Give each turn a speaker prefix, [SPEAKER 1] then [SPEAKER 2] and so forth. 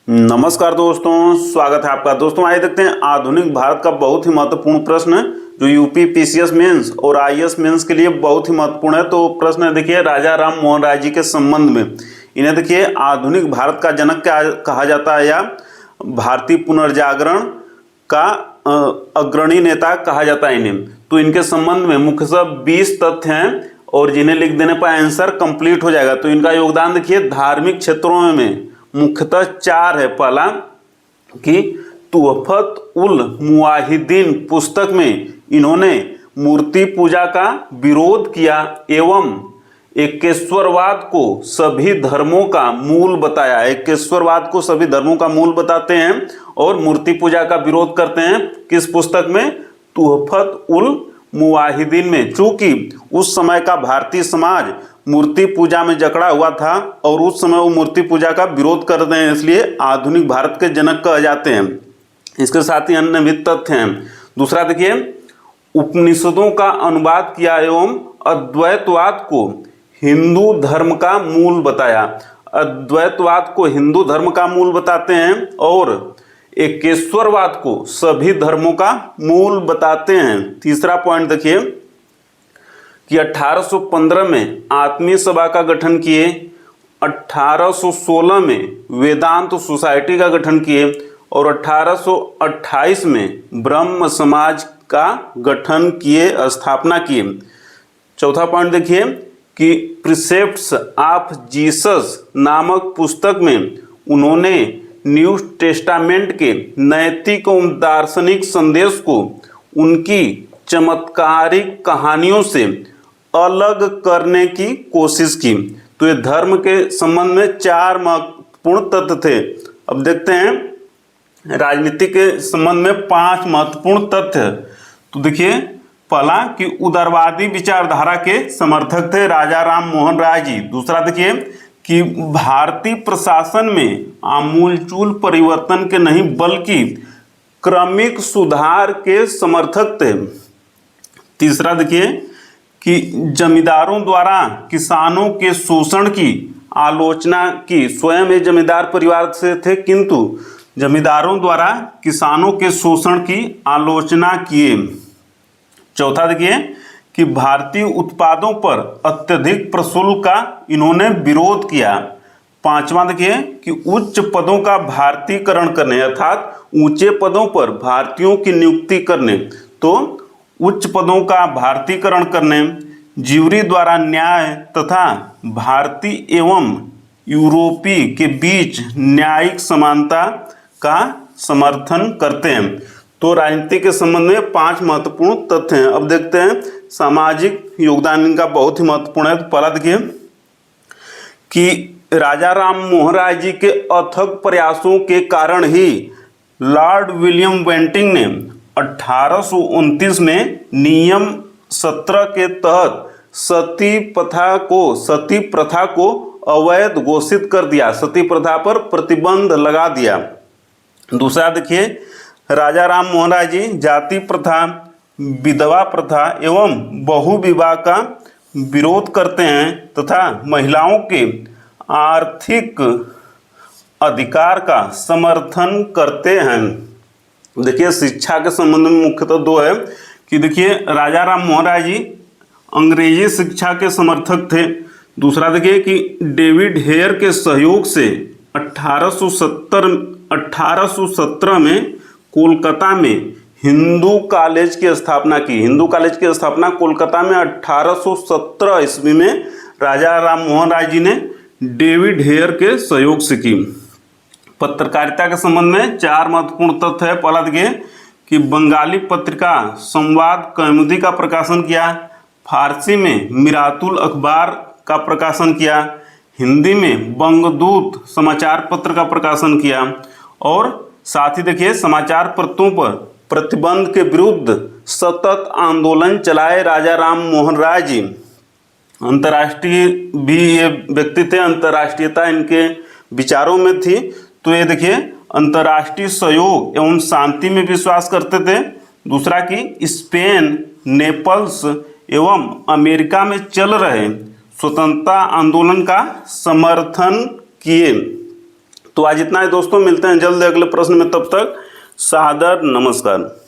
[SPEAKER 1] नमस्कार दोस्तों, स्वागत है आपका। दोस्तों आइए देखते हैं आधुनिक भारत का बहुत ही महत्वपूर्ण प्रश्न जो यूपी पीसीएस मेंस और आईएएस मेंस के लिए बहुत ही महत्वपूर्ण है। तो प्रश्न है, देखिए, राजा राम मोहन राय जी के संबंध में। इन्हें देखिए आधुनिक भारत का जनक क्या कहा जाता है या भारतीय पुनर्जागरण का अग्रणी नेता कहा जाता है इन्हें। तो इनके संबंध में मुख्यतः 20 तथ्य हैं और जिन्हें लिख देने पर आंसर कंप्लीट हो जाएगा। तो इनका योगदान देखिए धार्मिक क्षेत्रों में मुख्यतः 4 है। पहला कि तुहफत उल मुवाहिदीन पुस्तक में इन्होंने मूर्ति पूजा का विरोध किया एवं एकेश्वरवाद को सभी धर्मों का मूल बताया। एकेश्वरवाद को सभी धर्मों का मूल बताते हैं और मूर्ति पूजा का विरोध करते हैं। किस पुस्तक में? तुहफत उल मुवाहिदीन में। चूंकि उस समय का भारतीय समाज मूर्ति पूजा में जकड़ा हुआ था और उस समय वो मूर्ति पूजा का विरोध करते हैं, इसलिए आधुनिक भारत के जनक कहे जाते हैं। इसके साथ ही अन्य भी तथ्य हैं। दूसरा देखिए, उपनिषदों का अनुवाद किया एवं अद्वैतवाद को हिंदू धर्म का मूल बताया। अद्वैतवाद को हिंदू धर्म का मूल बताते हैं और एकेश्वरवाद को सभी धर्मों का मूल बताते हैं। तीसरा पॉइंट देखिए कि 1815 में आत्मीय सभा का गठन किए, 1816 में वेदांत सोसाइटी का गठन किए और 1828 में ब्रह्म समाज का गठन किए, स्थापना किए। चौथा पॉइंट देखिए कि प्रिसेप्ट्स ऑफ जीसस नामक पुस्तक में उन्होंने न्यू टेस्टामेंट के नैतिक और दार्शनिक संदेश को उनकी चमत्कारिक कहानियों से अलग करने की कोशिश की। तो ये धर्म के संबंध में 4 महत्वपूर्ण तथ्य थे। अब देखते हैं राजनीति के संबंध में 5 महत्वपूर्ण तथ्य। तो देखिए, पहला कि उदारवादी विचारधारा के समर्थक थे राजा राम मोहन राय जी। दूसरा देखिए कि भारतीय प्रशासन में आमूलचूल परिवर्तन के नहीं बल्कि क्रमिक सुधार के समर्थक थे। तीसरा देखिए कि जमींदारों द्वारा किसानों के शोषण की आलोचना की। स्वयं ये जमींदार परिवार से थे किंतु जमींदारों द्वारा किसानों के शोषण की आलोचना किए। चौथा देखिए कि भारतीय उत्पादों पर अत्यधिक प्रशुल्क का इन्होंने विरोध किया। पांचवा देखिए कि उच्च पदों का भारतीयकरण करने अर्थात ऊंचे पदों पर भारतीयों की नियुक्ति करने। तो उच्च पदों का भारतीयकरण करने, ज्यूरी द्वारा न्याय तथा भारतीय एवं यूरोपीय के बीच न्यायिक समानता का समर्थन करते हैं। तो राजनीति के संबंध में 5 महत्वपूर्ण तथ्य हैं। अब देखते हैं सामाजिक योगदान इनका बहुत ही महत्वपूर्ण है। तो पहला देखिए कि राजा राम मोहन राय जी के अथक प्रयासों के कारण ही लॉर्ड विलियम बेंटिंक ने 1829 में नियम 17 के तहत सती प्रथा को अवैध घोषित कर दिया। सती प्रथा पर प्रतिबंध लगा दिया। दूसरा देखिए, राजा राम मोहन राय जी जाति प्रथा, विधवा प्रथा एवं बहु विवाह का विरोध करते हैं तथा महिलाओं के आर्थिक अधिकार का समर्थन करते हैं। देखिए, शिक्षा के संबंध में मुख्यतः 2 है कि देखिए राजा राम मोहन राय जी अंग्रेजी शिक्षा के समर्थक थे। दूसरा देखिए कि डेविड हेयर के सहयोग से 1817 में कोलकाता में हिंदू कॉलेज की स्थापना की। हिंदू कॉलेज की स्थापना कोलकाता में 1817 ईस्वी में राजा राम मोहन राय जी ने डेविड हेयर के सहयोग से की। पत्रकारिता के संबंध में 4 महत्वपूर्ण तथ्य है। पहला देखिए कि बंगाली पत्रिका संवाद कौमुदी का प्रकाशन किया, फारसी में मिरातुल अखबार का प्रकाशन किया, हिंदी में बंगदूत समाचार पत्र का प्रकाशन किया और साथ ही देखिए समाचार पत्रों पर प्रतिबंध के विरुद्ध सतत आंदोलन चलाए राजा राम मोहन राय जी। अंतर्राष्ट्रीय भी ये व्यक्ति थे, अंतर्राष्ट्रीयता इनके विचारों में थी। तो ये देखिए अंतर्राष्ट्रीय सहयोग एवं शांति में विश्वास करते थे। दूसरा कि स्पेन, नेपल्स एवं अमेरिका में चल रहे स्वतंत्रता आंदोलन का समर्थन किए। तो आज इतना है दोस्तों, मिलते हैं जल्द अगले प्रश्न में, तब तक सादर नमस्कार।